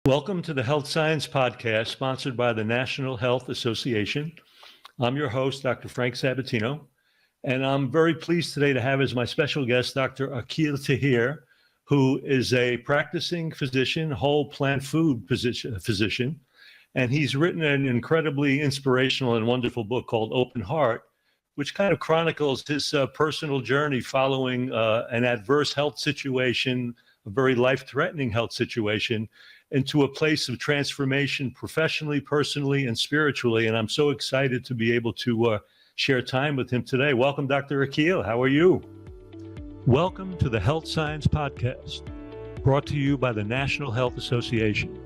Welcome to the Health Science Podcast, sponsored by the National Health Association. I'm your host, Dr. Frank Sabatino, and I'm very pleased today to have as my special guest, Dr. Akil Taher, who is a practicing physician, whole plant food physician, and he's written an incredibly inspirational and wonderful book called Open Heart, which kind of chronicles his personal journey following an adverse health situation, a very life-threatening health situation, into a place of transformation professionally, personally, and spiritually. And I'm so excited to be able to share time with him today. Welcome, Dr. Akil. How are you? Welcome to the Health Science Podcast, brought to you by the National Health Association,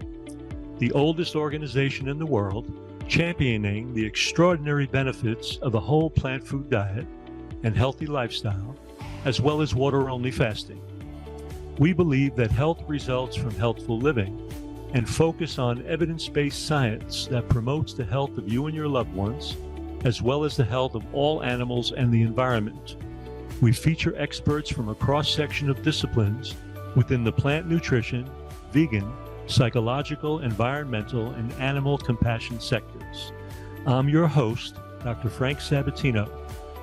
the oldest organization in the world championing the extraordinary benefits of a whole plant food diet and healthy lifestyle, as well as water-only fasting. We believe that health results from healthful living and focus on evidence-based science that promotes the health of you and your loved ones, as well as the health of all animals and the environment. We feature experts from a cross-section of disciplines within the plant nutrition, vegan, psychological, environmental, and animal compassion sectors. I'm your host, Dr. Frank Sabatino,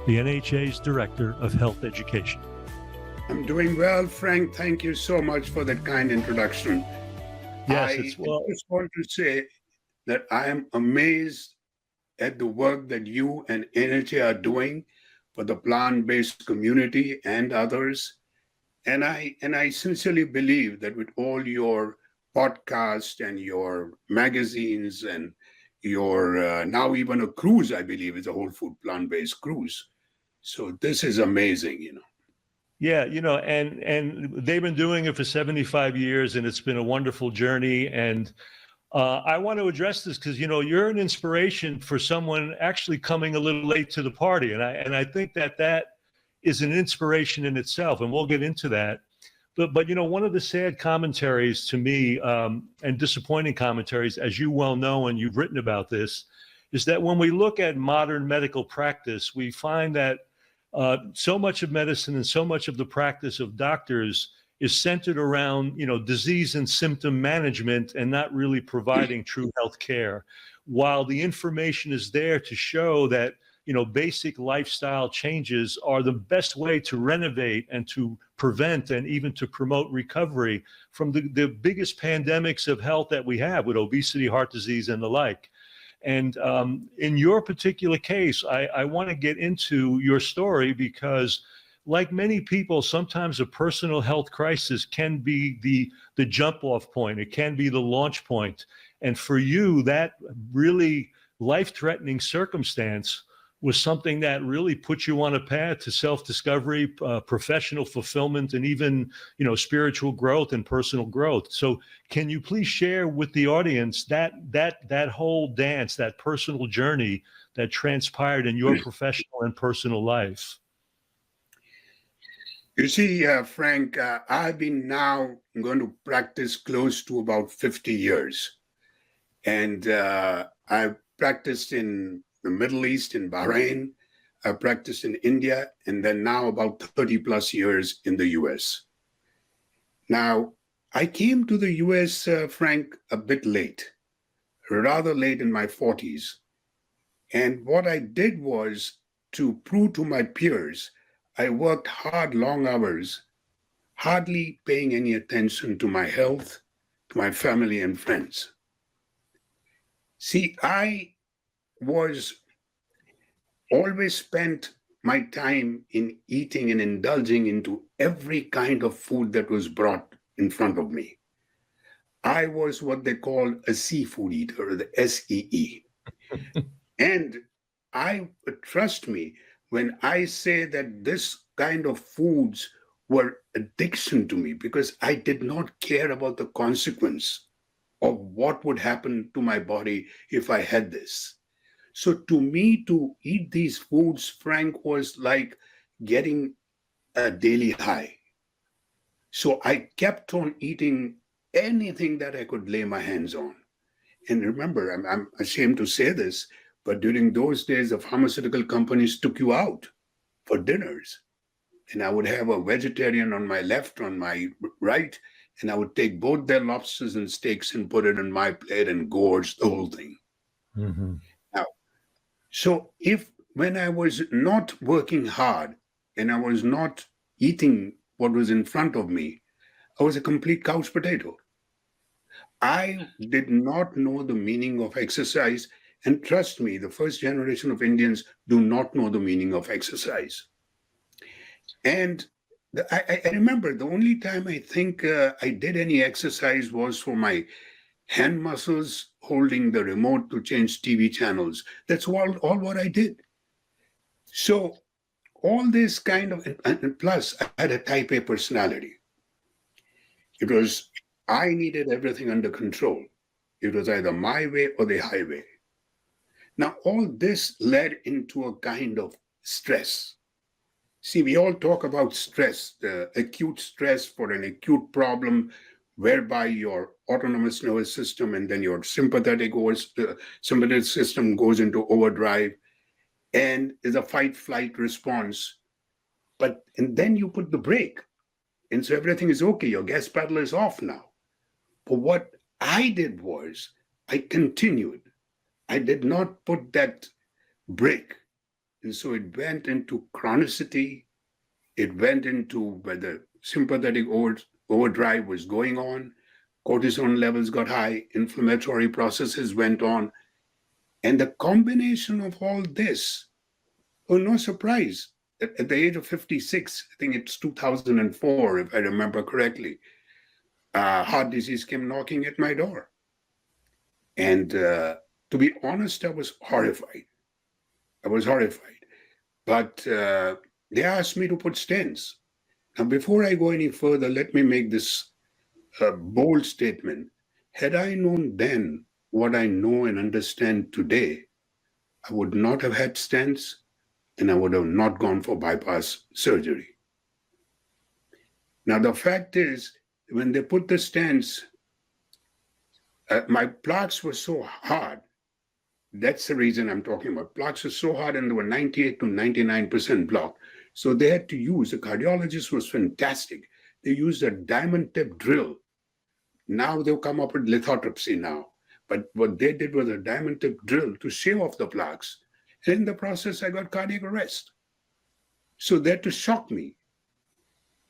the NHA's Director of Health Education. I'm doing well, Frank. Thank you so much for that kind introduction. Yes, I just want to say that I am amazed at the work that you and NHA are doing for the plant-based community and others. And I sincerely believe that with all your podcasts and your magazines and your now even a cruise, I believe, is a whole food plant-based cruise. So this is amazing, Yeah, and they've been doing it for 75 years, and it's been a wonderful journey. And I want to address this because, you're an inspiration for someone actually coming a little late to the party. And I think that is an inspiration in itself, and we'll get into that. But one of the sad commentaries to me, and disappointing commentaries, as you well know, and you've written about this, is that when we look at modern medical practice, we find that so much of medicine and so much of the practice of doctors is centered around, disease and symptom management and not really providing true health care. While the information is there to show that, basic lifestyle changes are the best way to renovate and to prevent and even to promote recovery from the biggest pandemics of health that we have with obesity, heart disease, and the like. And in your particular case, I want to get into your story because, like many people, sometimes a personal health crisis can be the jump-off point. It can be the launch point. And for you, that really life-threatening circumstance was something that really put you on a path to self-discovery, professional fulfillment, and even, spiritual growth and personal growth. So can you please share with the audience that whole dance, that personal journey that transpired in your professional and personal life? You see, Frank, I've been now going to practice close to about 50 years. And I've practiced in the Middle East, in Bahrain. I practiced in India, and then now about 30 plus years in the US. Now, I came to the US, Frank, a bit late, rather late in my 40s. And what I did was to prove to my peers, I worked hard, long hours, hardly paying any attention to my health, to my family and friends. See, I was always spent my time in eating and indulging into every kind of food that was brought in front of me. I was what they call a seafood eater, the SEE. And trust me, when I say that this kind of foods were addiction to me, because I did not care about the consequence of what would happen to my body if I had this. So to me, to eat these foods, Frank, was like getting a daily high. So I kept on eating anything that I could lay my hands on. And remember, I'm ashamed to say this, but during those days, the pharmaceutical companies took you out for dinners. And I would have a vegetarian on my left, on my right, and I would take both their lobsters and steaks and put it on my plate and gorge the whole thing. Mm-hmm. Now, so when I was not working hard and I was not eating what was in front of me, I was a complete couch potato. I did not know the meaning of exercise. And trust me, the first generation of Indians do not know the meaning of exercise. And I remember the only time I think I did any exercise was for my hand muscles holding the remote to change TV channels. That's all what I did. So all this kind of, and plus I had a type A personality. It was, I needed everything under control. It was either my way or the highway. Now, all this led into a kind of stress. See, we all talk about stress, the acute stress for an acute problem, whereby your autonomous nervous system and then your sympathetic system goes into overdrive, and there's a fight-flight response. And then you put the brake, and so everything is okay. Your gas pedal is off now. But what I did was I continued. I did not put that brake. And so it went into chronicity. It went into where the sympathetic overdrive was going on. Cortisol levels got high. Inflammatory processes went on. And the combination of all this, oh, no surprise, at the age of 56, I think it's 2004, if I remember correctly, heart disease came knocking at my door. And to be honest, I was horrified. But they asked me to put stents. Now, before I go any further, let me make this bold statement. Had I known then what I know and understand today, I would not have had stents, and I would have not gone for bypass surgery. Now, the fact is, when they put the stents, my plaques were so hard. That's the reason I'm talking about. Plaques were so hard, and they were 98 to 99% blocked. So they had to use, the cardiologist was fantastic. They used a diamond tip drill. Now they've come up with lithotripsy now. But what they did was a diamond tip drill to shave off the plaques. And in the process, I got cardiac arrest. So they had to shock me.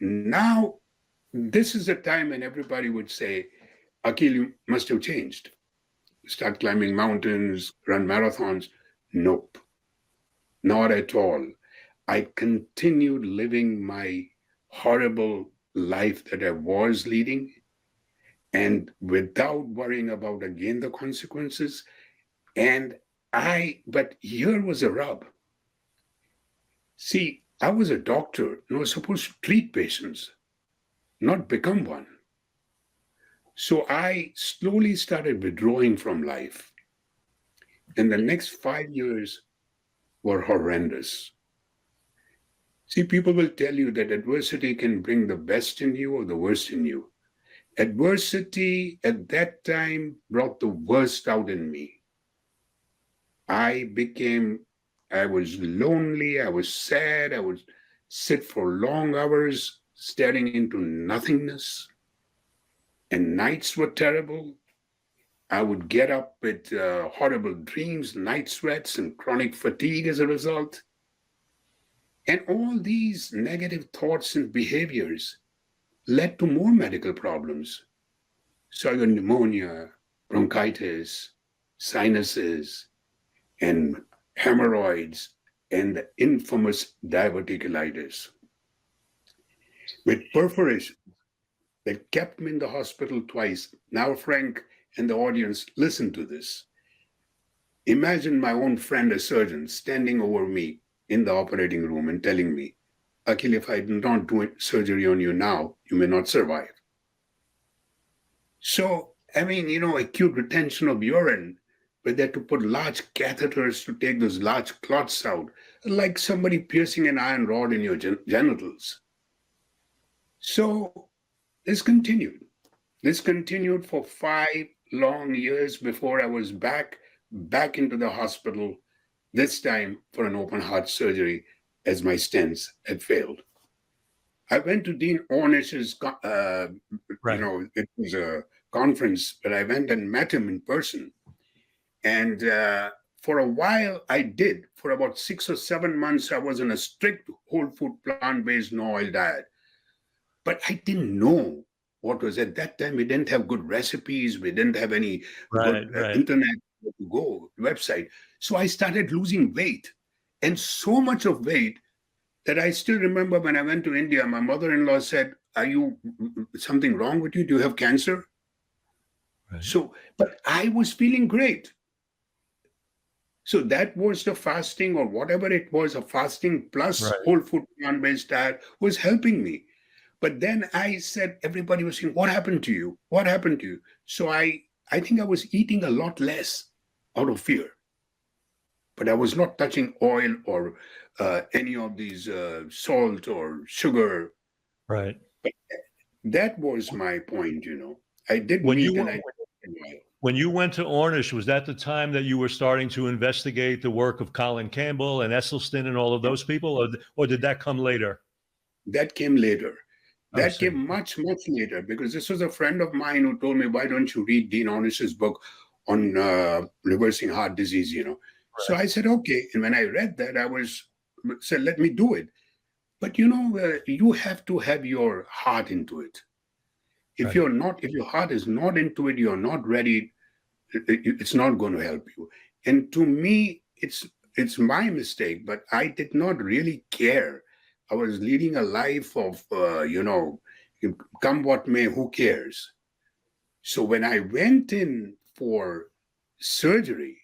Now, this is the time when everybody would say, Akil, you must have changed. Start climbing mountains, run marathons. Nope, not at all. I continued living my horrible life that I was leading, and without worrying about, again, the consequences. But here was a rub. See, I was a doctor and I was supposed to treat patients, not become one. So I slowly started withdrawing from life. And the next 5 years were horrendous. See, people will tell you that adversity can bring the best in you or the worst in you. Adversity at that time brought the worst out in me. I was lonely, I was sad, I would sit for long hours staring into nothingness. And nights were terrible. I would get up with horrible dreams, night sweats, and chronic fatigue as a result. And all these negative thoughts and behaviors led to more medical problems. So I got pneumonia, bronchitis, sinuses, and hemorrhoids, and the infamous diverticulitis. With perforation that kept me in the hospital twice. Now, Frank and the audience, listen to this. Imagine my own friend, a surgeon, standing over me in the operating room and telling me, Akil, if I do not do surgery on you now, you may not survive. So, acute retention of urine, where they had to put large catheters to take those large clots out, like somebody piercing an iron rod in your genitals. So this continued. This continued for 5 long years before I was back into the hospital, this time for an open heart surgery as my stents had failed. I went to Dean Ornish's, Right. it was a conference, but I went and met him in person. And for a while, I did. For about 6 or 7 months, I was on a strict whole food, plant-based, no oil diet. But I didn't know what was at that time. We didn't have good recipes. We didn't have any good Right. internet to go website. So I started losing weight, and so much of weight that I still remember when I went to India, my mother-in-law said, "Are you something wrong with you? Do you have cancer?" Right. So, but I was feeling great. So that was the fasting or whatever it was, a fasting plus Right. whole food plant-based diet was helping me. But then I said, everybody was saying, what happened to you? What happened to you? So I think I was eating a lot less out of fear. But I was not touching oil or any of these salt or sugar. Right. But that was my point, I did When meat you and were I did oil. when you went to Ornish, was that the time that you were starting to investigate the work of Colin Campbell and Esselstyn and all of those people, or did that come later? That came later. I That came see. much, much later because this was a friend of mine who told me, why don't you read Dean Ornish's book on reversing heart disease, So Right. I said, okay. And when I read that, said, let me do it. But, you have to have your heart into it. If Right. your heart is not into it, you're not ready, it's not going to help you. And to me, it's my mistake, but I did not really care. I was leading a life of, come what may, who cares? So when I went in for surgery,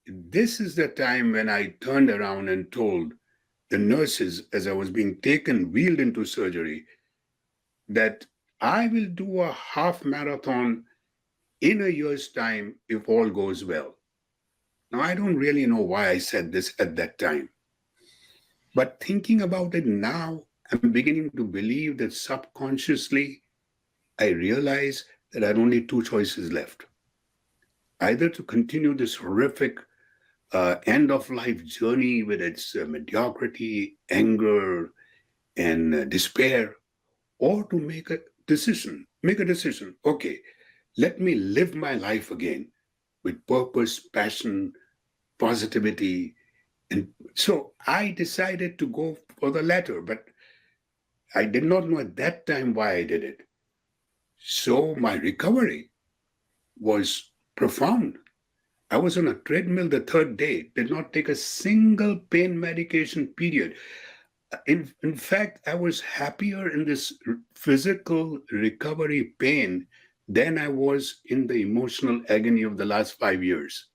this is the time when I turned around and told the nurses as I was being wheeled into surgery, that I will do a half marathon in a year's time if all goes well. Now, I don't really know why I said this at that time, but thinking about it now, I'm beginning to believe that subconsciously, I realize that I had only two choices left. Either to continue this horrific end of life journey with its mediocrity, anger, and despair, or to make a decision. Okay, let me live my life again with purpose, passion, positivity. And so I decided to go for the latter, but I did not know at that time why I did it. So my recovery was profound. I was on a treadmill the third day, did not take a single pain medication, period. In fact, I was happier in this physical recovery pain than I was in the emotional agony of the last 5 years.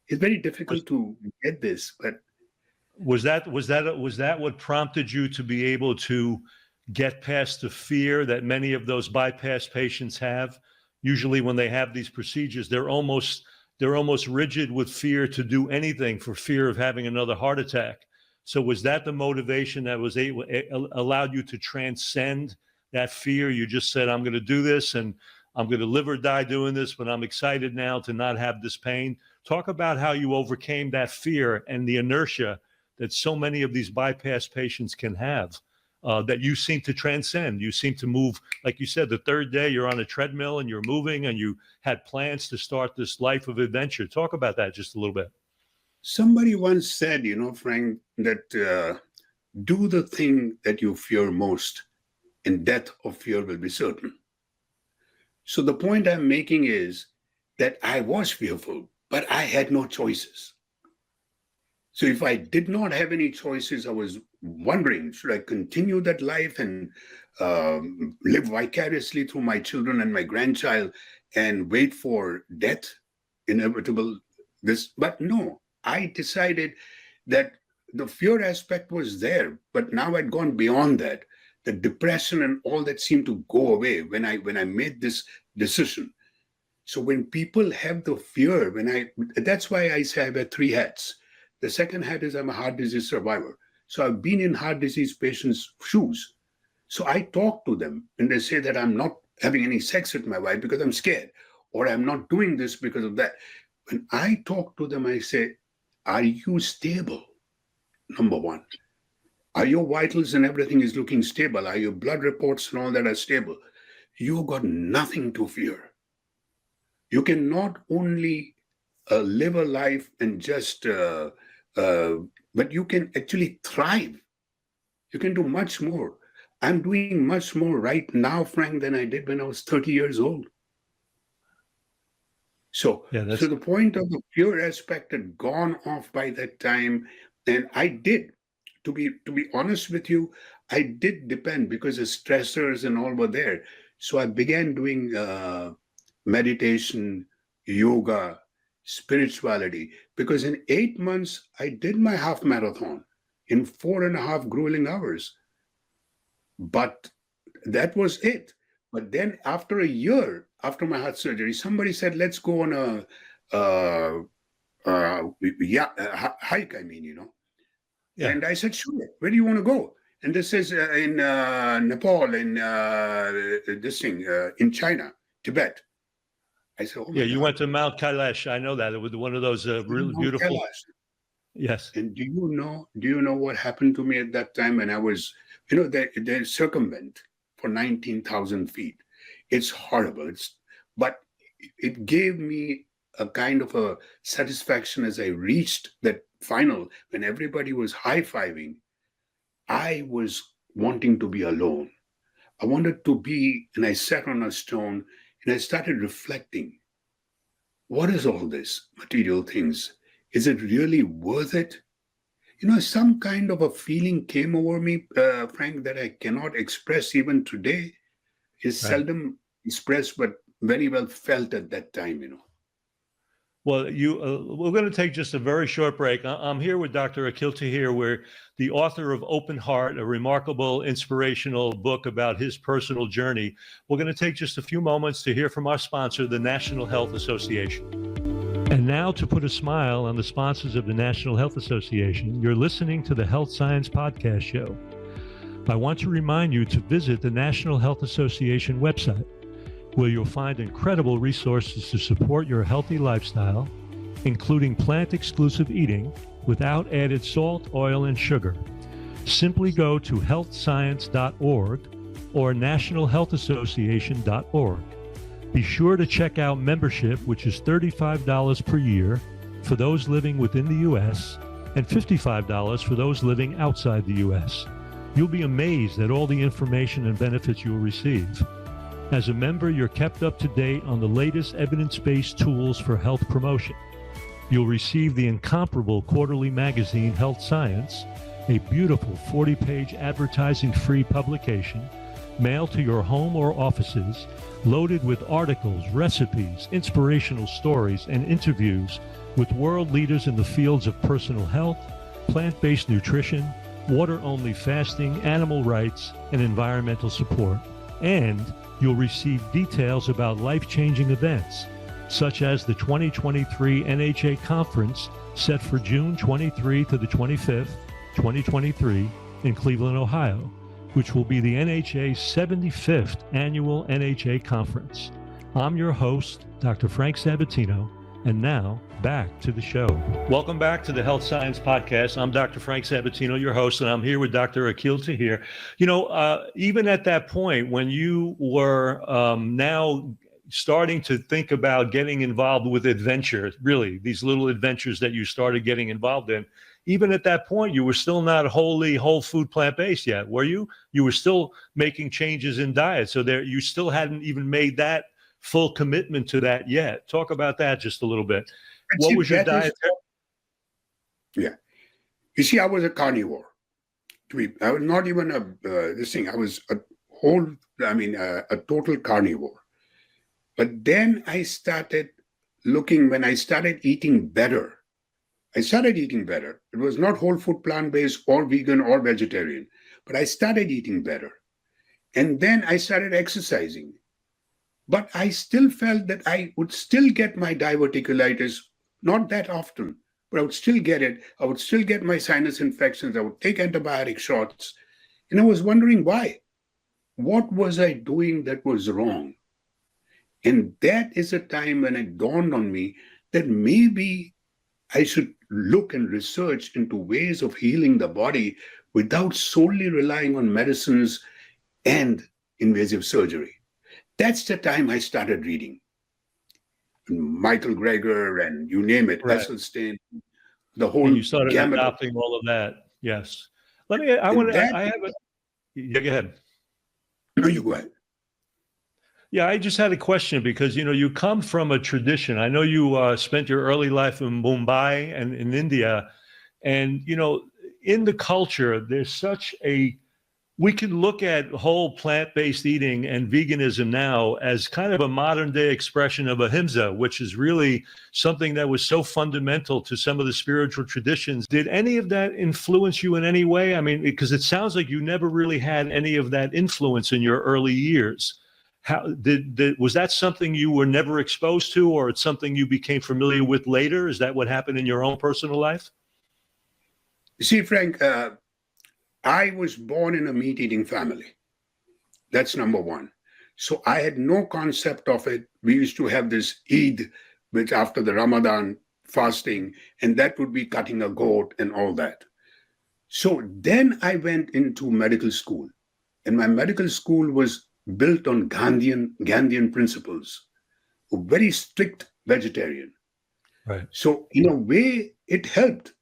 It's very difficult to get this, but Was that what prompted you to be able to get past the fear that many of those bypass patients have? Usually when they have these procedures, they're almost rigid with fear to do anything for fear of having another heart attack. So was that the motivation that allowed you to transcend that fear? You just said, I'm going to do this and I'm going to live or die doing this, but I'm excited now to not have this pain. Talk about how you overcame that fear and the inertia that so many of these bypass patients can have, that you seem to transcend. You seem to move, like you said, the third day you're on a treadmill and you're moving and you had plans to start this life of adventure. Talk about that just a little bit. somebody once said, Frank, that do the thing that you fear most, and death or fear will be certain. So the point I'm making is that I was fearful, but I had no choices. So if I did not have any choices, I was wondering, should I continue that life and live vicariously through my children and my grandchild and wait for death, inevitable? But no, I decided that the fear aspect was there, but now I'd gone beyond that. The depression and all that seemed to go away when I made this decision. So when people have the fear, that's why I say I wear three hats. The second hat is I'm a heart disease survivor. So I've been in heart disease patients' shoes. So I talk to them and they say that I'm not having any sex with my wife because I'm scared, or I'm not doing this because of that. When I talk to them, I say, are you stable? Number one. Are your vitals and everything is looking stable? Are your blood reports and all that are stable? You got nothing to fear. You can not only live a life and just, but you can actually thrive. You can do much more. I'm doing much more right now, Frank, than I did when I was 30 years old. So, Yeah, so the point of the pure aspect had gone off by that time. And I did, to be honest with you, I did depend because the stressors and all were there. So I began doing meditation, yoga, spirituality, because in 8 months, I did my half marathon in 4.5 grueling hours. But that was it. But then after a year, after my heart surgery, somebody said, let's go on hike, yeah. And I said, sure, where do you want to go? And this is in Nepal, in in China, Tibet. I said, oh my Yeah, you God. went to Mount Kailash. I know that. It was one of those really Mount beautiful. Kailash. Yes. And do you know what happened to me at that time when I was, they circumvent for 19,000 feet. It's horrible. But it gave me a kind of a satisfaction as I reached that final, when everybody was high-fiving. I was wanting to be alone. I wanted to be, and I sat on a stone and I started reflecting. What is all this material things? Is it really worth it? Some kind of a feeling came over me, Frank, that I cannot express even today. Is Right. seldom expressed, but very well felt at that time. Well, we're going to take just a very short break. I'm here with Dr. Akil Taher. We're the author of Open Heart, a remarkable, inspirational book about his personal journey. We're going to take just a few moments to hear from our sponsor, the National Health Association. And now, to put a smile on the sponsors of the National Health Association, you're listening to the Health Science Podcast Show. I want to remind you to visit the National Health Association website, where you'll find incredible resources to support your healthy lifestyle, including plant-exclusive eating without added salt, oil, and sugar. Simply go to healthscience.org or nationalhealthassociation.org. Be sure to check out membership, which is $35 per year for those living within the U.S. and $55 for those living outside the U.S. You'll be amazed at all the information and benefits you'll receive. As a member, you're kept up to date on the latest evidence-based tools for health promotion. You'll receive the incomparable quarterly magazine Health Science, a beautiful 40-page advertising-free publication mailed to your home or offices, loaded with articles, recipes, inspirational stories, and interviews with world leaders in the fields of personal health, plant-based nutrition, water-only fasting, animal rights, and environmental support. And you'll receive details about life-changing events, such as the 2023 NHA Conference set for June 23 to the 25th, 2023 in Cleveland, Ohio, which will be the NHA's 75th annual NHA Conference. I'm your host, Dr. Frank Sabatino, and now back to the show. Welcome back to the Health Science Podcast. I'm Dr. Frank Sabatino, your host, and I'm here with Dr. Akil Taher. Even at that point, when you were now starting to think about getting involved with adventure, really, these little adventures that you started getting involved in, even at that point, you were still not wholly whole food plant-based yet, were you? You were still making changes in diet. So you still hadn't even made that full commitment to that yet. Talk about that just a little bit. What was your diet? Yeah. You see, I was a carnivore. I was not even I was a total carnivore. But then I started when I started eating better. It was not whole food, plant-based, or vegan, or vegetarian, but I started eating better. And then I started exercising. But I still felt that I would still get my diverticulitis, not that often, but I would still get it. I would still get my sinus infections. I would take antibiotic shots. And I was wondering why. What was I doing that was wrong? And that is a time when it dawned on me that maybe I should look and research into ways of healing the body without solely relying on medicines and invasive surgery. That's the time I started reading. Michael Greger and you name it, Right. Esselstyn, the And whole you started gamut of, adopting all of that. Yes. and that, I have a, yeah, go ahead. no, you go ahead. Yeah, I just had a question because, you come from a tradition. I know you spent your early life in Mumbai and in India. And, in the culture, there's such we can look at whole plant-based eating and veganism now as kind of a modern day expression of ahimsa, which is really something that was so fundamental to some of the spiritual traditions. Did any of that influence you in any way? I mean, because it sounds like you never really had any of that influence in your early years. How was that something you were never exposed to, or it's something you became familiar with later? Is that what happened in your own personal life? See, Frank, I was born in a meat-eating family. That's number one. So I had no concept of it. We used to have this Eid, which after the Ramadan fasting, and that would be cutting a goat and all that. So then I went into medical school, and my medical school was built on Gandhian principles, a very strict vegetarian. Right. So in a way, it helped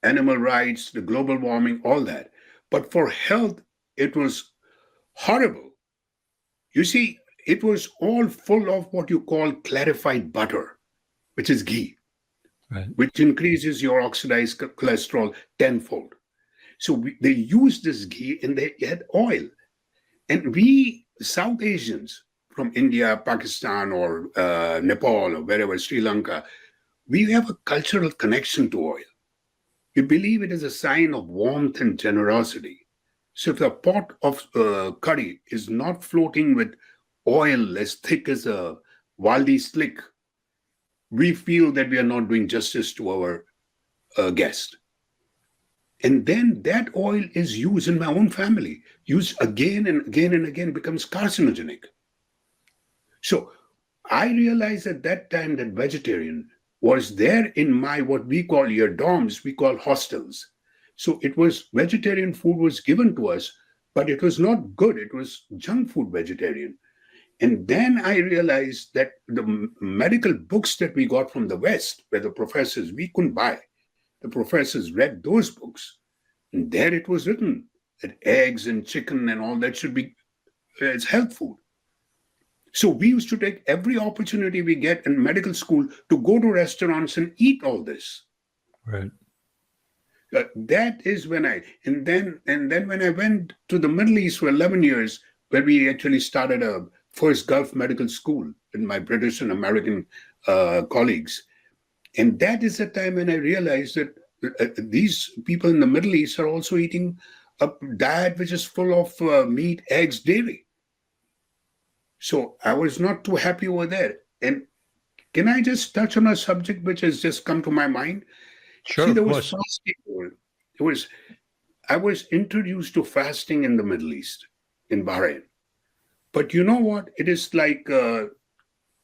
animal rights, the global warming, all that. But for health, it was horrible. You see, it was all full of what you call clarified butter, which is ghee, Right. which increases your oxidized cholesterol tenfold. So they used this ghee and they had oil. And we, South Asians from India, Pakistan, or Nepal, or wherever, Sri Lanka, we have a cultural connection to oil. We believe it is a sign of warmth and generosity. So if the pot of curry is not floating with oil as thick as a Waldi slick, we feel that we are not doing justice to our guest. And then that oil is used in my own family, used again and again and again, becomes carcinogenic. So I realized at that time that vegetarian was there in my, what we call your dorms, we call hostels. So it was, vegetarian food was given to us, but it was not good. It was junk food vegetarian. And then I realized that the medical books that we got from the West, where the professors, we couldn't buy. The professors read those books. And there it was written that eggs and chicken and all that should be, it's health food. So we used to take every opportunity we get in medical school to go to restaurants and eat all this. Right. That is when and then when I went to the Middle East for 11 years, where we actually started a first Gulf medical school with my British and American colleagues. And that is the time when I realized that these people in the Middle East are also eating a diet which is full of meat, eggs, dairy. So I was not too happy over there. And can I just touch on a subject which has just come to my mind? Sure. See, there of was course. fasting. I was introduced to fasting in the Middle East, in Bahrain. But you know what? It is like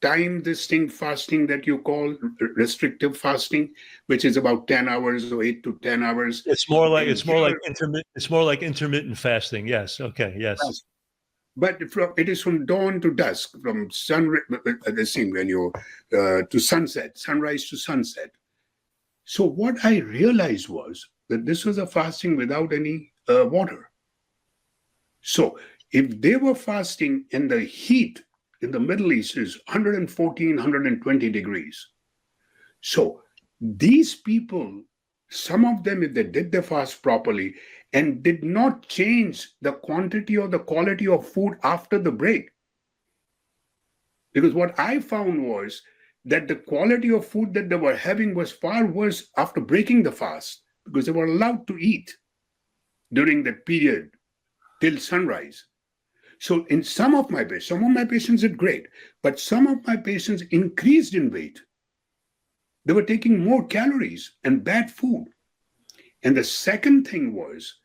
time distinct fasting that you call restrictive fasting, which is about 10 hours or 8 to 10 hours. It's more like intermittent fasting. Yes. Okay. Yes. But it is from dawn to dusk, from when you to sunset, sunrise to sunset. So what I realized was that this was a fasting without any water. So if they were fasting and the heat in the Middle East is 114, 120 degrees. So these people, some of them, if they did the fast properly and did not change the quantity or the quality of food after the break. Because what I found was that the quality of food that they were having was far worse after breaking the fast, because they were allowed to eat during that period till sunrise. So in some of my patients did great, but some of my patients increased in weight. They were taking more calories and bad food. And the second thing was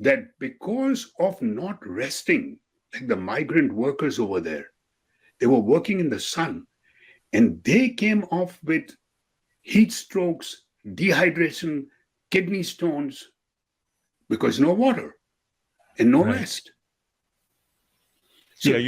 that because of not resting, like the migrant workers over there, they were working in the sun and they came off with heat strokes, dehydration, kidney stones, because no water and no Right. rest. So Yeah,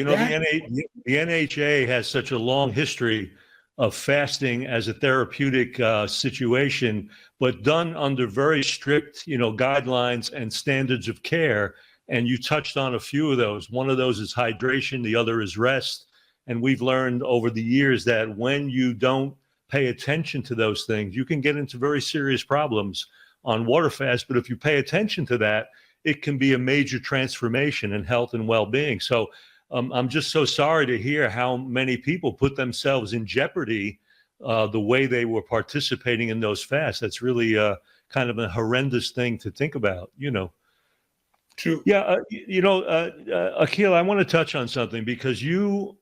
the NHA has such a long history of fasting as a therapeutic situation, but done under very strict, guidelines and standards of care. And you touched on a few of those. One of those is hydration. The other is rest. And we've learned over the years that when you don't pay attention to those things, you can get into very serious problems on water fast. But if you pay attention to that, it can be a major transformation in health and well-being. So I'm just so sorry to hear how many people put themselves in jeopardy the way they were participating in those fasts. That's really kind of a horrendous thing to think about, True. Yeah, Akil, I want to touch on something because you,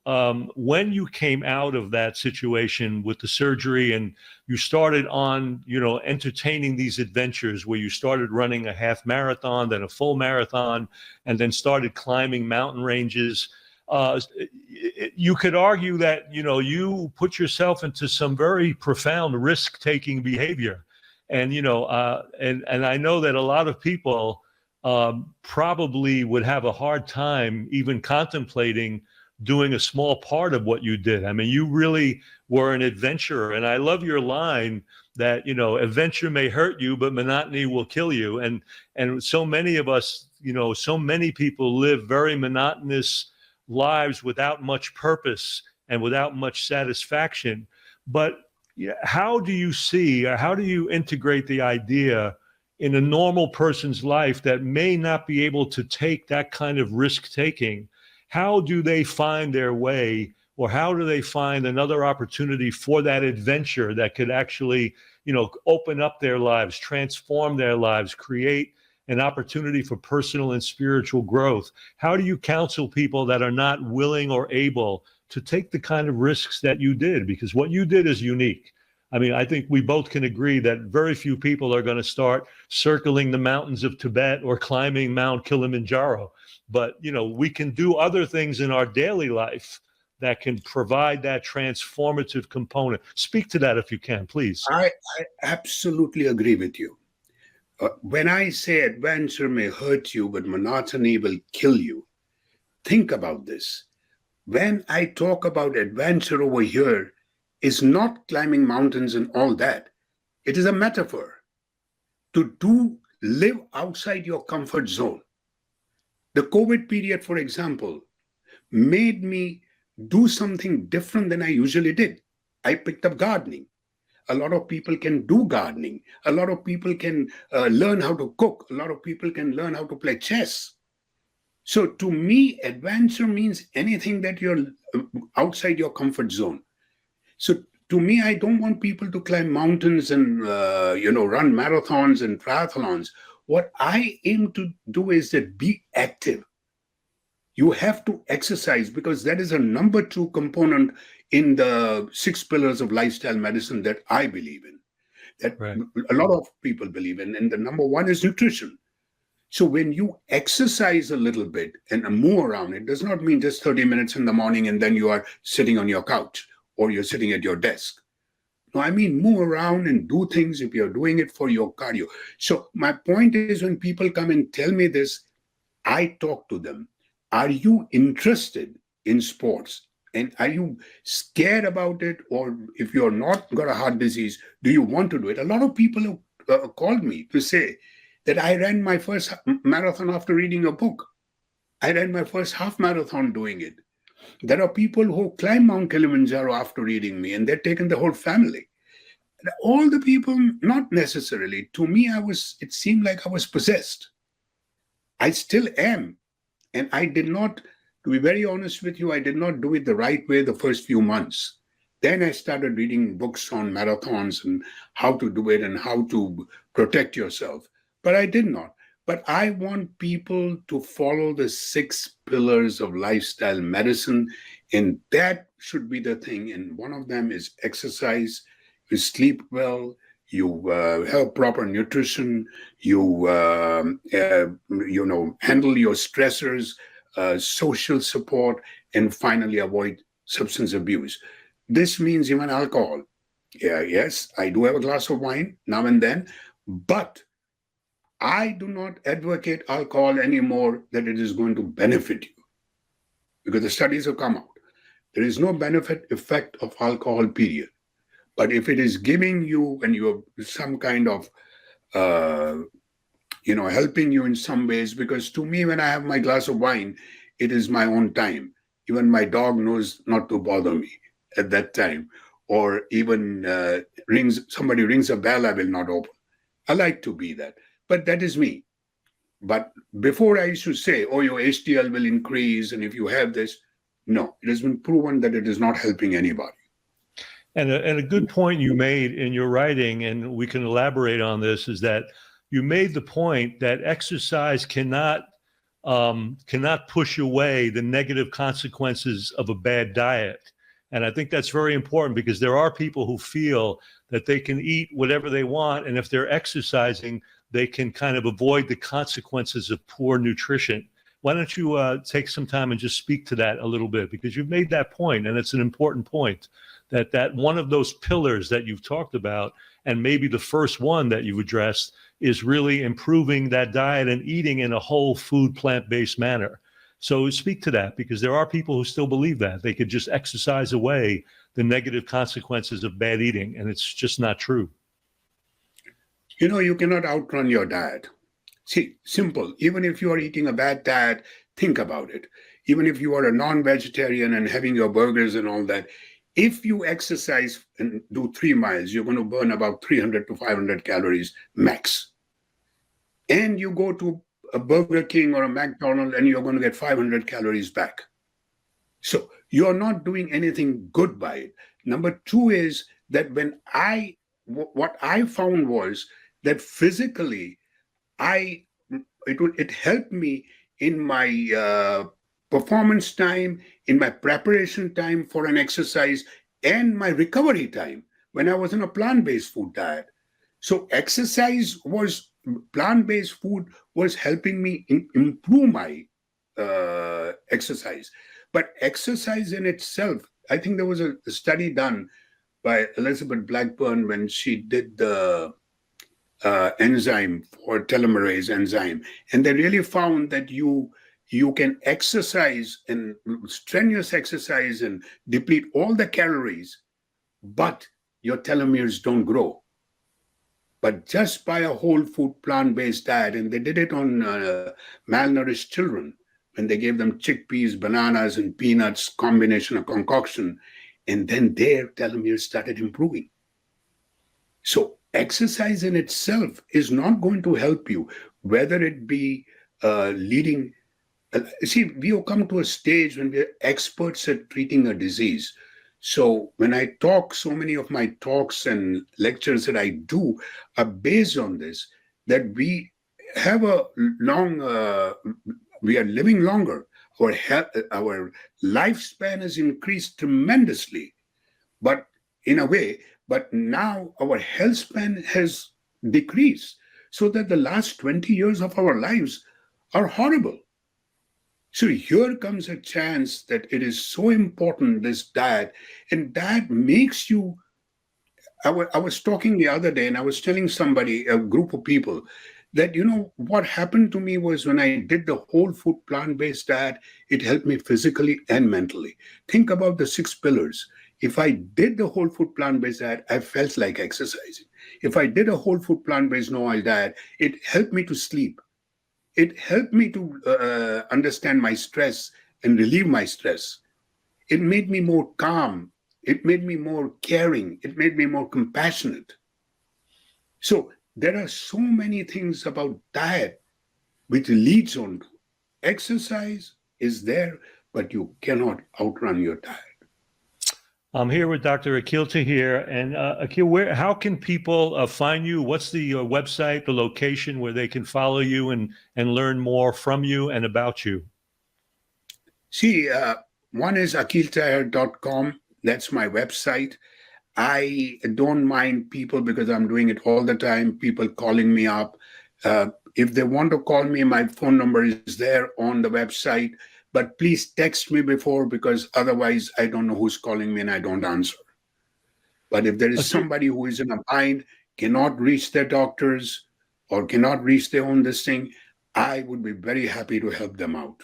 when you came out of that situation with the surgery and you started on, entertaining these adventures where you started running a half marathon, then a full marathon, and then started climbing mountain ranges, you could argue that, you put yourself into some very profound risk-taking behavior. And, and I know that a lot of people probably would have a hard time even contemplating doing a small part of what you did. I mean, you really were an adventurer. And I love your line that, adventure may hurt you, but monotony will kill you. And so many of us, so many people live very monotonous lives without much purpose and without much satisfaction. But how do you see, or how do you integrate the idea in a normal person's life that may not be able to take that kind of risk taking? How do they find their way, or how do they find another opportunity for that adventure that could actually, open up their lives, transform their lives, create an opportunity for personal and spiritual growth? How do you counsel people that are not willing or able to take the kind of risks that you did? Because what you did is unique. I mean, I think we both can agree that very few people are going to start circling the mountains of Tibet or climbing Mount Kilimanjaro. But, we can do other things in our daily life that can provide that transformative component. Speak to that if you can, please. I absolutely agree with you. When I say adventure may hurt you, but monotony will kill you, think about this. When I talk about adventure over here, is not climbing mountains and all that. It is a metaphor to live outside your comfort zone. The COVID period, for example, made me do something different than I usually did. I picked up gardening. A lot of people can do gardening. A lot of people can learn how to cook. A lot of people can learn how to play chess. So to me, adventure means anything that you're outside your comfort zone. So to me, I don't want people to climb mountains and, run marathons and triathlons. What I aim to do is that be active. You have to exercise, because that is a number 2 component in the 6 pillars of lifestyle medicine that I believe in, that Right. a lot of people believe in. And the number 1 is nutrition. So when you exercise a little bit and move around, it does not mean just 30 minutes in the morning and then you are sitting on your couch or you're sitting at your desk. No, I mean move around and do things if you're doing it for your cardio. So my point is, when people come and tell me this, I talk to them. Are you interested in sports? And are you scared about it? Or if you're not got a heart disease, do you want to do it? A lot of people have called me to say that I ran my first marathon after reading a book. I ran my first half marathon doing it. There are people who climb Mount Kilimanjaro after reading me, and they've taken the whole family. All the people, not necessarily. To me, it seemed like I was possessed. I still am. And I did not, to be very honest with you, I did not do it the right way the first few months. Then I started reading books on marathons and how to do it and how to protect yourself. But I did not. But I want people to follow the 6 pillars of lifestyle medicine, and that should be the thing. And one of them is exercise. You sleep well, you have proper nutrition, you handle your stressors, social support, and finally avoid substance abuse. This means even alcohol. Yeah, yes, I do have a glass of wine now and then, but I do not advocate alcohol anymore that it is going to benefit you, because the studies have come out. There is no benefit effect of alcohol, period. But if it is giving you, and you have some kind of, helping you in some ways, because to me, when I have my glass of wine, it is my own time. Even my dog knows not to bother me at that time. Or even somebody rings a bell, I will not open. I like to be that. But that is me. But before I used to say, oh, your HDL will increase, and if you have this, no, it has been proven that it is not helping anybody. And a good point you made in your writing, and we can elaborate on this, is that you made the point that exercise cannot push away the negative consequences of a bad diet. And I think that's very important, because there are people who feel that they can eat whatever they want, and if they're exercising, they can kind of avoid the consequences of poor nutrition. Why don't you take some time and just speak to that a little bit, because you've made that point, and it's an important point, that one of those pillars that you've talked about, and maybe the first one that you've addressed, is really improving that diet and eating in a whole food, plant-based manner. So speak to that, because there are people who still believe that they could just exercise away the negative consequences of bad eating, and it's just not true. You cannot outrun your diet. See, simple. Even if you are eating a bad diet, think about it. Even if you are a non-vegetarian and having your burgers and all that, if you exercise and do 3 miles, you're going to burn about 300 to 500 calories max. And you go to a Burger King or a McDonald's and you're going to get 500 calories back. So you're not doing anything good by it. Number 2 is that what I found was that physically, it helped me in my performance time, in my preparation time for an exercise, and my recovery time when I was on a plant-based food diet. So plant-based food was helping me improve my exercise. But exercise in itself, I think there was a study done by Elizabeth Blackburn when she did the enzyme for telomerase enzyme. And they really found that you can exercise and strenuous exercise and deplete all the calories, but your telomeres don't grow. But just by a whole food plant-based diet, and they did it on malnourished children, when they gave them chickpeas, bananas, and peanuts, combination of concoction, and then their telomeres started improving. So exercise in itself is not going to help you, whether it be leading. See, we have come to a stage when we're experts at treating a disease. So when I talk, so many of my talks and lectures that I do are based on this, that we have we are living longer. Our lifespan has increased tremendously, but in a way, but now our health span has decreased, so that the last 20 years of our lives are horrible. So here comes a chance that it is so important, this diet, and that makes you. I was talking the other day, and I was telling somebody, a group of people, that what happened to me was when I did the whole food plant-based diet, it helped me physically and mentally. Think about the 6 pillars. If I did the whole food plant-based diet, I felt like exercising. If I did a whole food plant-based no oil diet, it helped me to sleep. It helped me to understand my stress and relieve my stress. It made me more calm. It made me more caring. It made me more compassionate. So there are so many things about diet which leads on to. Exercise is there, but you cannot outrun your diet. I'm here with Dr. Akil Taher. And Akil, how can people find you? What's the website, the location where they can follow you and learn more from you and about you? See, one is akiltaher.com. That's my website. I don't mind people, because I'm doing it all the time, people calling me up. If they want to call me, my phone number is there on the website. But please text me before, because otherwise I don't know who's calling me and I don't answer. But if there is somebody who is in a bind, cannot reach their doctors, or cannot reach their own this thing, I would be very happy to help them out.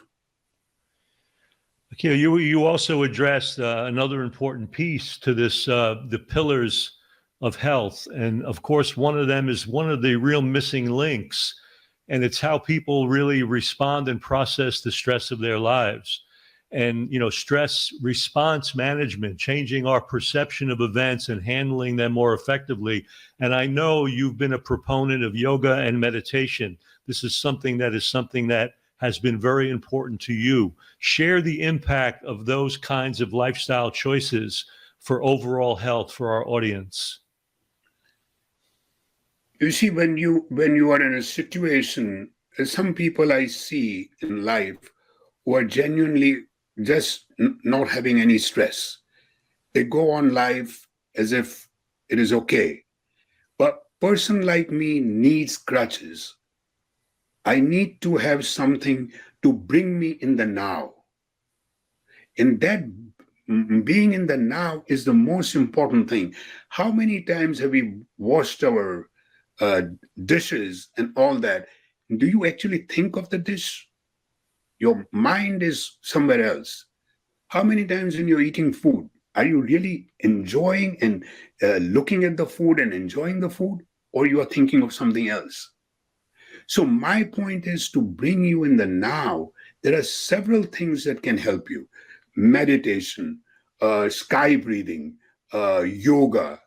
Okay, you also addressed another important piece to this, the pillars of health. And of course, one of them is one of the real missing links, and it's how people really respond and process the stress of their lives. And, stress response management, changing our perception of events and handling them more effectively. And I know you've been a proponent of yoga and meditation. This is something that has been very important to you. Share the impact of those kinds of lifestyle choices for overall health for our audience. You see, when you are in a situation, some people I see in life who are genuinely just not having any stress. They go on life as if it is okay. But person like me needs crutches. I need to have something to bring me in the now. And that being in the now is the most important thing. How many times have we washed our dishes and all that? Do you actually think of the dish? Your mind is somewhere else. How many times when you're eating food, are you really enjoying and looking at the food and enjoying the food, or you are thinking of something else? So my point is to bring you in the now. There are several things that can help you. Meditation, sky breathing, yoga,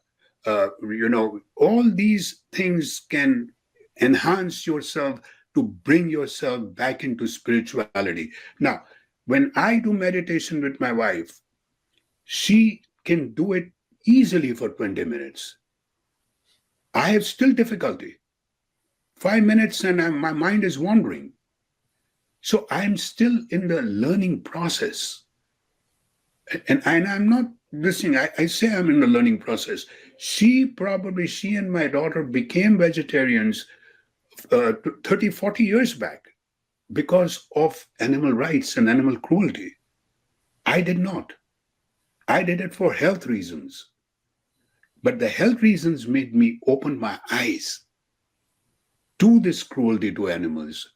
all these things can enhance yourself to bring yourself back into spirituality. Now, when I do meditation with my wife, she can do it easily for 20 minutes. I have still difficulty. 5 minutes and my mind is wandering. So I'm still in the learning process. And I'm not listening. I say I'm in the learning process. She and my daughter became vegetarians 30, 40 years back because of animal rights and animal cruelty. I did not. I did it for health reasons. But the health reasons made me open my eyes to this cruelty to animals,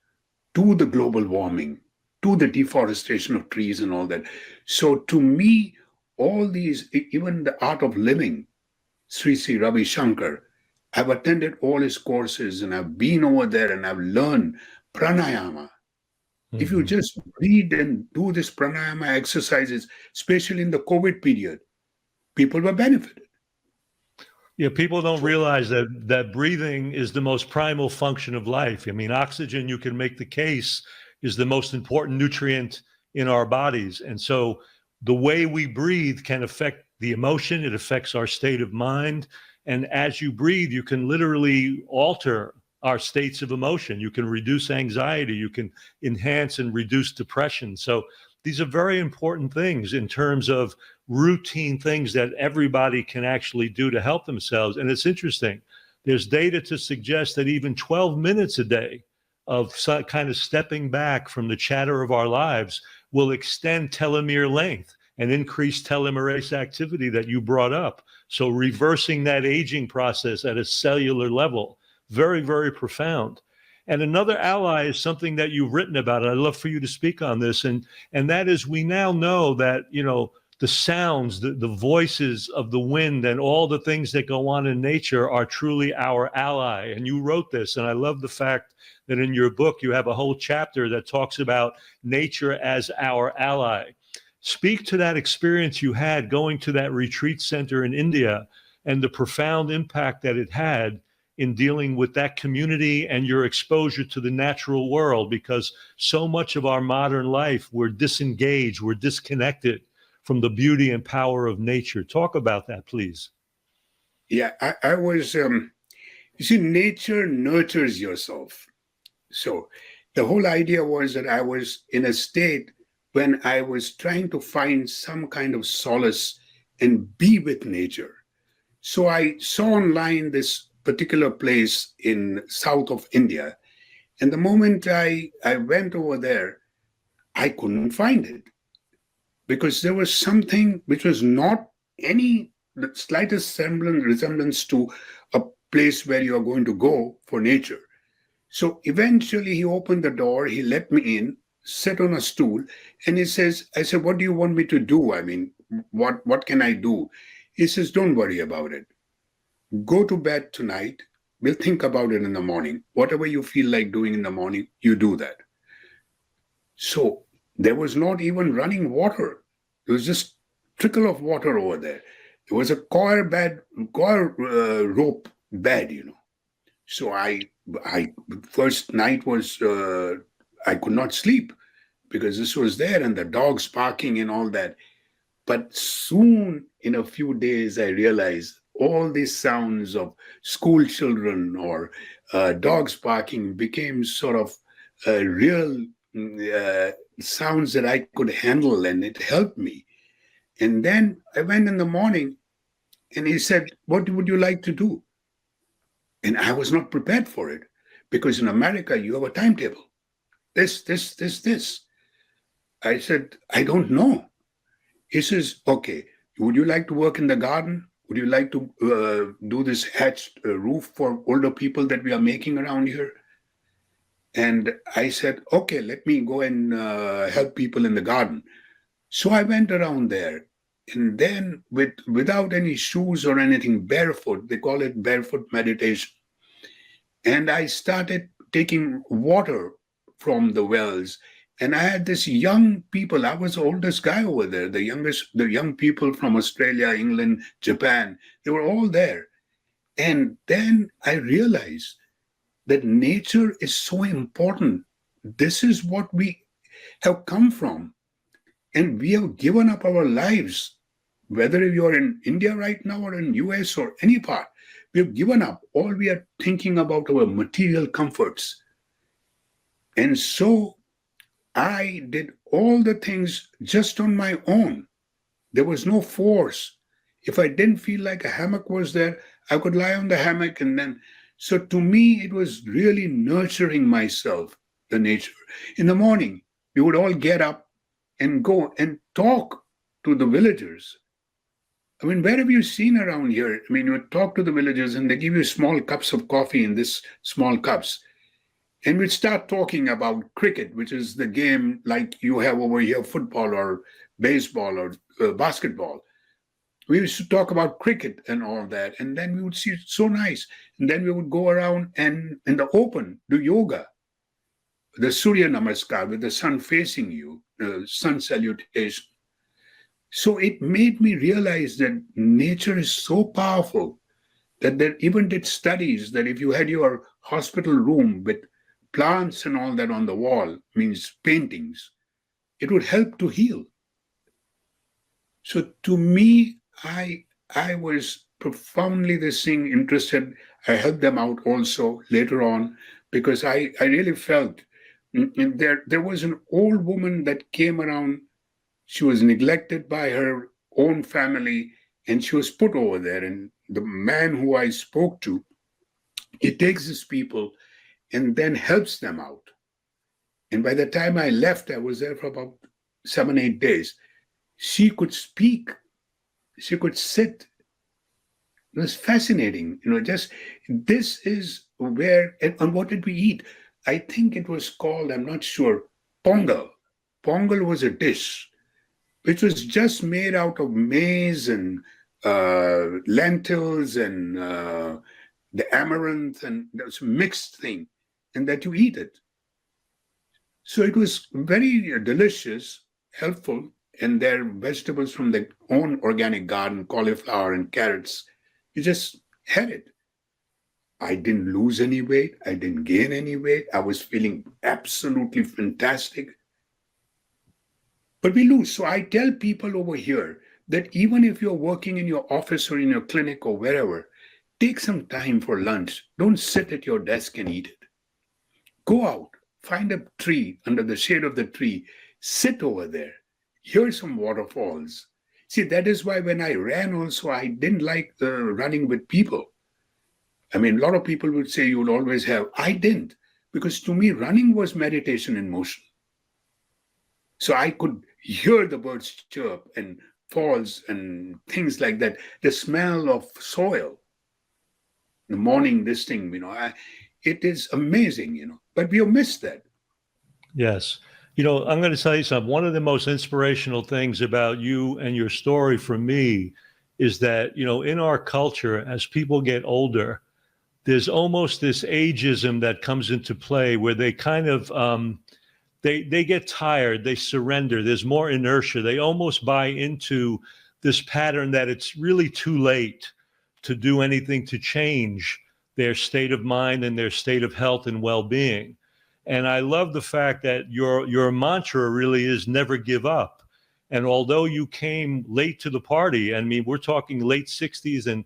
to the global warming, to the deforestation of trees and all that. So to me, all these, even the art of living, Sri Ravi Shankar, I've attended all his courses and I've been over there and I've learned pranayama. Mm-hmm. If you just read and do this pranayama exercises, especially in the COVID period, people were benefited. Yeah, people don't realize that breathing is the most primal function of life. I mean, oxygen, you can make the case, is the most important nutrient in our bodies. And so the way we breathe can affect the emotion, it affects our state of mind. And as you breathe, you can literally alter our states of emotion. You can reduce anxiety, you can enhance and reduce depression. So these are very important things in terms of routine things that everybody can actually do to help themselves. And it's interesting. There's data to suggest that even 12 minutes a day of some kind of stepping back from the chatter of our lives will extend telomere length and increase telomerase activity that you brought up. So reversing that aging process at a cellular level, very, very profound. And another ally is something that you've written about, and I'd love for you to speak on this. And that is, we now know that, the sounds, the voices of the wind and all the things that go on in nature are truly our ally. And you wrote this, and I love the fact that in your book, you have a whole chapter that talks about nature as our ally. Speak to that experience you had going to that retreat center in India and the profound impact that it had in dealing with that community and your exposure to the natural world, because so much of our modern life, we're disengaged, we're disconnected from the beauty and power of nature. Talk about that, please. Yeah, I was, you see, nature nurtures yourself. So the whole idea was that I was in a state when I was trying to find some kind of solace and be with nature. So I saw online this particular place in south of India. And the moment I went over there, I couldn't find it because there was something which was not the slightest resemblance to a place where you are going to go for nature. So eventually he opened the door, he let me in, sit on a stool, and he says, I said, what do you want me to do? I mean, what can I do? He says, don't worry about it. Go to bed tonight. We'll think about it in the morning. Whatever you feel like doing in the morning, you do that. So there was not even running water. There was just trickle of water over there. There was a coir rope bed, So I first night was I could not sleep because this was there and the dogs barking and all that. But soon, in a few days, I realized all these sounds of school children or dogs barking became sort of real sounds that I could handle, and it helped me. And then I went in the morning, and he said, "What would you like to do?" And I was not prepared for it because in America you have a timetable. This. I said, "I don't know." He says, okay, would you like to work in the garden? Would you like to do this hatched roof for older people that we are making around here? And I said, okay, let me go and help people in the garden. So I went around there. And then without any shoes or anything, barefoot, they call it barefoot meditation. And I started taking water from the wells. And I had this young people. I was the oldest guy over there, the young people from Australia, England, Japan. They were all there. And then I realized that nature is so important. This is what we have come from. And we have given up our lives, whether you're in India right now or in US or any part. We've given up. All we are thinking about our material comforts. And so I did all the things just on my own. There was no force. If I didn't feel like a hammock was there, I could lie on the hammock and then. So to me, it was really nurturing myself, the nature. In the morning, we would all get up and go and talk to the villagers. I mean, where have you seen around here? I mean, you talk to the villagers and they give you small cups of coffee in this small cups. And we'd start talking about cricket, which is the game like you have over here, football or baseball or basketball. We used to talk about cricket and all that. And then we would see it's so nice. And then we would go around and in the open do yoga, the Surya Namaskar with the sun facing you, the sun salutation. So it made me realize that nature is so powerful that they even did studies that if you had your hospital room with plants and all that on the wall, means paintings, it would help to heal. So to me, I was profoundly this thing interested. I helped them out also later on because I really felt there was an old woman that came around. She was neglected by her own family and she was put over there. And the man who I spoke to, he takes these people and then helps them out. And by the time I left, I was there for about 7-8 days. She could speak. She could sit. It was fascinating. Just this is where, and what did we eat? I think it was called, I'm not sure, pongal. Pongal was a dish which was just made out of maize and lentils and the amaranth, and that was a mixed thing, and that you eat it. So it was very delicious, helpful, and their vegetables from their own organic garden, cauliflower and carrots. You just had it. I didn't lose any weight. I didn't gain any weight. I was feeling absolutely fantastic. But we lose. So I tell people over here that even if you're working in your office or in your clinic or wherever, take some time for lunch. Don't sit at your desk and eat it. Go out, find a tree under the shade of the tree, sit over there, hear some waterfalls. See, that is why when I ran also, I didn't like running with people. I mean, a lot of people would say you will always have. I didn't, because to me, running was meditation in motion. So I could hear the birds chirp and falls and things like that. The smell of soil, the morning, this thing, it is amazing, but we have missed that. Yes. I'm going to tell you something. One of the most inspirational things about you and your story for me is that, in our culture, as people get older, there's almost this ageism that comes into play where they kind of, they get tired, they surrender, there's more inertia. They almost buy into this pattern that it's really too late to do anything to change their state of mind and their state of health and well-being. And I love the fact that your mantra really is never give up. And although you came late to the party, I mean, we're talking late 60s and,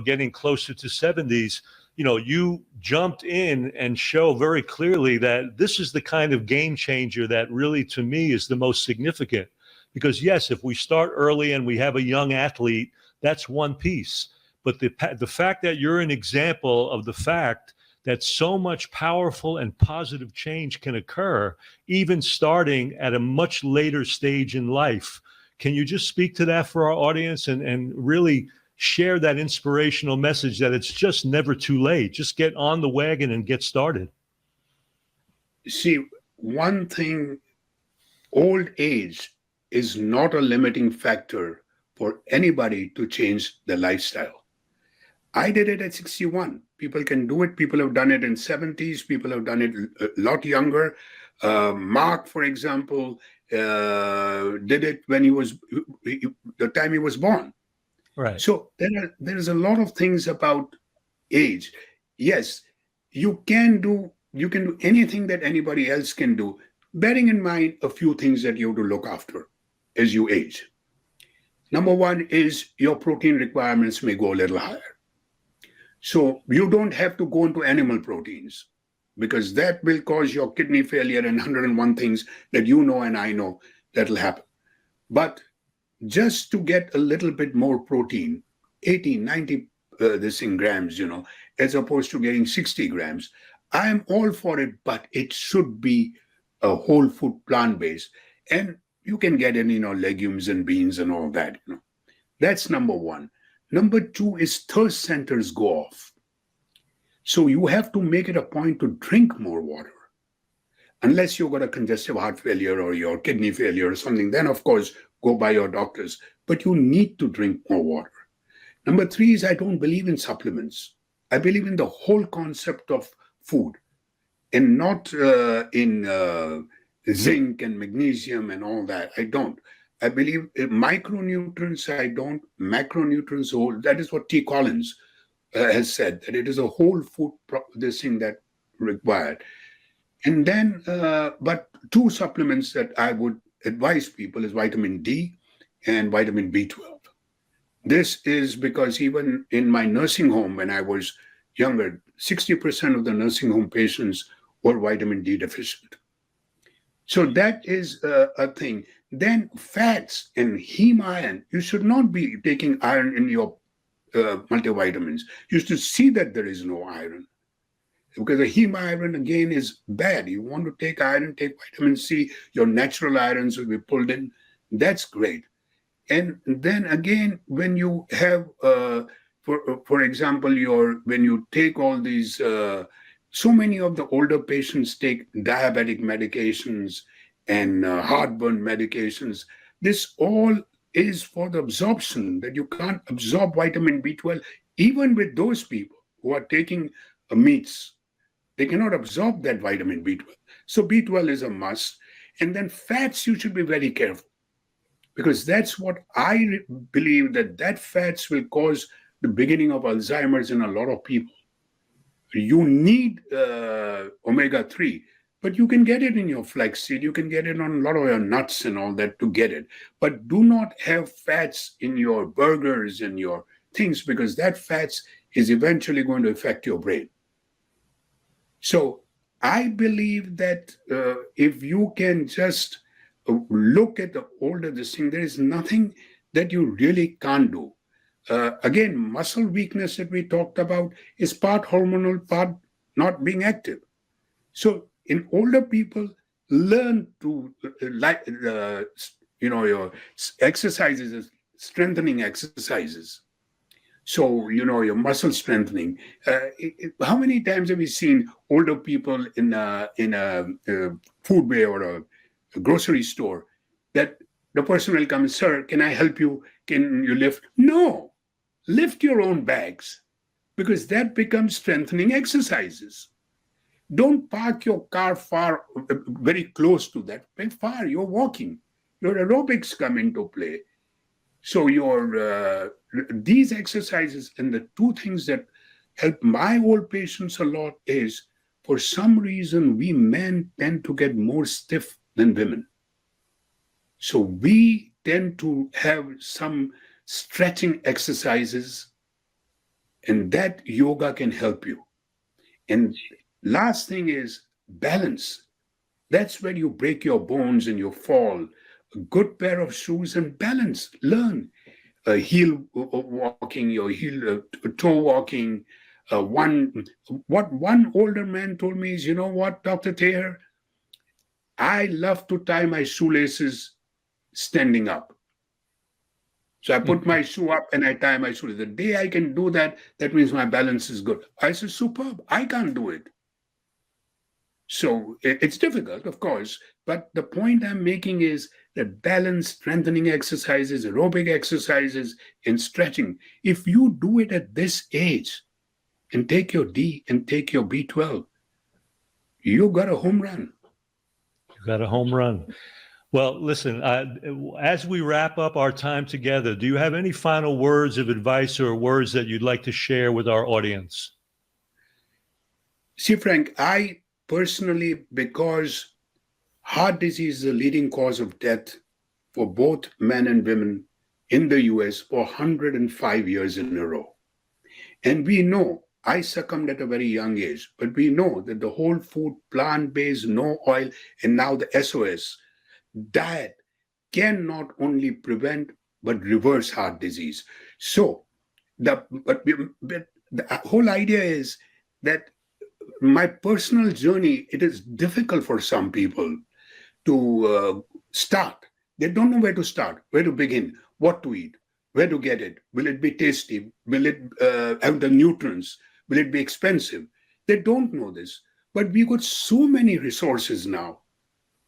getting closer to 70s, you jumped in and show very clearly that this is the kind of game changer that really, to me, is the most significant. Because yes, if we start early and we have a young athlete, that's one piece. But the fact that you're an example of the fact that so much powerful and positive change can occur, even starting at a much later stage in life. Can you just speak to that for our audience and really share that inspirational message that it's just never too late? Just get on the wagon and get started. See, one thing, old age is not a limiting factor for anybody to change their lifestyle. I did it at 61. People can do it. People have done it in 70s. People have done it a lot younger. Mark, for example, did it when the time he was born. Right. So there is a lot of things about age. Yes, you can do anything that anybody else can do, bearing in mind a few things that you have to look after as you age. Number one is your protein requirements may go a little higher. So you don't have to go into animal proteins because that will cause your kidney failure and 101 things that you know and I know that will happen. But just to get a little bit more protein, 80, 90 grams, as opposed to getting 60 grams, I'm all for it, but it should be a whole food plant-based. And you can get in, legumes and beans and all that. That's number one. Number two is thirst centers go off. So you have to make it a point to drink more water. Unless you've got a congestive heart failure or your kidney failure or something, then of course, go by your doctors. But you need to drink more water. Number three is I don't believe in supplements. I believe in the whole concept of food and not in zinc and magnesium and all that. I don't. I believe in micronutrients, I don't. Macronutrients, whole. That is what T. Collins has said, that it is a whole food, this thing that required. And then, but two supplements that I would advise people is vitamin D and vitamin B12. This is because even in my nursing home, when I was younger, 60% of the nursing home patients were vitamin D deficient. So that is a thing. Then fats and heme iron, you should not be taking iron in your multivitamins. You should see that there is no iron. Because the heme iron, again, is bad. You want to take iron, take vitamin C, your natural irons will be pulled in. That's great. And then again, when you have, for example, when you take all these, so many of the older patients take diabetic medications and heartburn medications. This all is for the absorption, that you can't absorb vitamin B12, even with those people who are taking meats. They cannot absorb that vitamin B12. So B12 is a must. And then fats, you should be very careful because that's what I believe, that fats will cause the beginning of Alzheimer's in a lot of people. You need omega-3, but you can get it in your flaxseed. You can get it on a lot of your nuts and all that to get it. But do not have fats in your burgers and your things because that fats is eventually going to affect your brain. So I believe that if you can just look at the older this thing, there is nothing that you really can't do. Again, muscle weakness that we talked about is part hormonal, part not being active. So in older people, learn to your exercises, strengthening exercises. So, your muscle strengthening. How many times have we seen older people in a food bay or a grocery store that the person will come, sir, can I help you? Can you lift? No, lift your own bags, because that becomes strengthening exercises. Don't park your car very close to that. Very far, you're walking. Your aerobics come into play. So these exercises, and the two things that help my old patients a lot is, for some reason, we men tend to get more stiff than women. So we tend to have some stretching exercises, and that yoga can help you. And last thing is balance. That's where you break your bones and you fall. A good pair of shoes and balance. Learn heel walking, your heel toe walking. What one older man told me is, you know what, Dr. Taher, I love to tie my shoelaces standing up. So I put my shoe up and I tie my shoelaces. The day I can do that, that means my balance is good. I said, superb. I can't do it. So it's difficult, of course, but the point I'm making is that balance, strengthening exercises, aerobic exercises, and stretching, if you do it at this age and take your D and take your B12, you got a home run. You got a home run. Well, listen, as we wrap up our time together, do you have any final words of advice or words that you'd like to share with our audience? See, Frank, I personally, because heart disease is the leading cause of death for both men and women in the US for 105 years in a row. And we know, I succumbed at a very young age, but we know that the whole food, plant-based, no oil, and now the SOS diet can not only prevent but reverse heart disease. So the whole idea is that my personal journey, it is difficult for some people to start. They don't know where to start, where to begin, what to eat, where to get it. Will it be tasty? Will it have the nutrients? Will it be expensive? They don't know this. But we got so many resources now,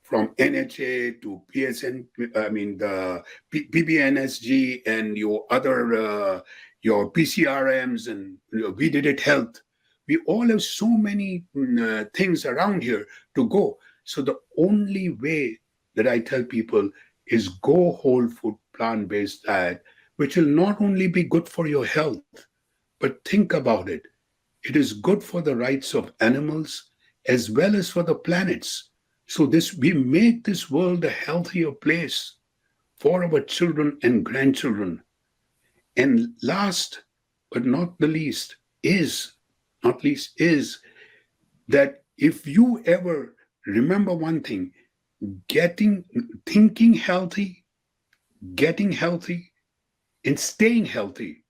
from NHA to PSN, the PBNSG and your other, your PCRMs and We Did It Health. We all have so many things around here to go. So the only way that I tell people is go whole food, plant-based diet, which will not only be good for your health, but think about it. It is good for the rights of animals as well as for the planets. So we make this world a healthier place for our children and grandchildren. And last but not the least is that if you ever remember one thing, thinking healthy, getting healthy, and staying healthy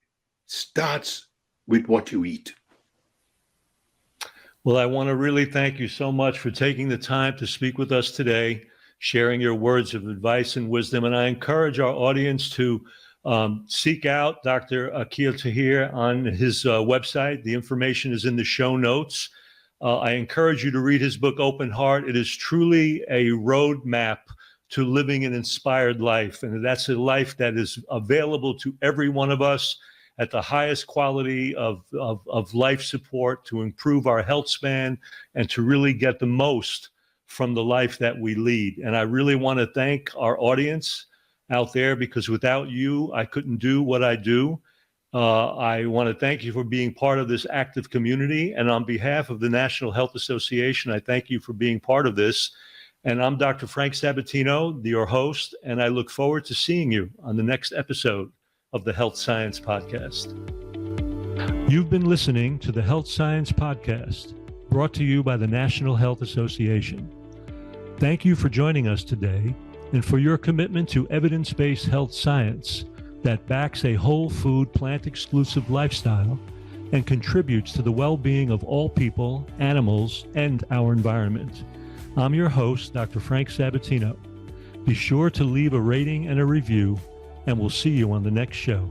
starts with what you eat. Well, I want to really thank you so much for taking the time to speak with us today, sharing your words of advice and wisdom. And I encourage our audience to seek out Dr. Akil Taher on his website. The information is in the show notes. I encourage you to read his book, Open Heart. It is truly a roadmap to living an inspired life. And that's a life that is available to every one of us at the highest quality of life support to improve our health span and to really get the most from the life that we lead. And I really want to thank our audience out there, because without you, I couldn't do what I do. I want to thank you for being part of this active community. And on behalf of the National Health Association, I thank you for being part of this. And I'm Dr. Frank Sabatino, your host, and I look forward to seeing you on the next episode of the Health Science Podcast. You've been listening to the Health Science Podcast, brought to you by the National Health Association. Thank you for joining us today and for your commitment to evidence-based health science that backs a whole food, plant-exclusive lifestyle and contributes to the well-being of all people, animals, and our environment. I'm your host, Dr. Frank Sabatino. Be sure to leave a rating and a review, and we'll see you on the next show.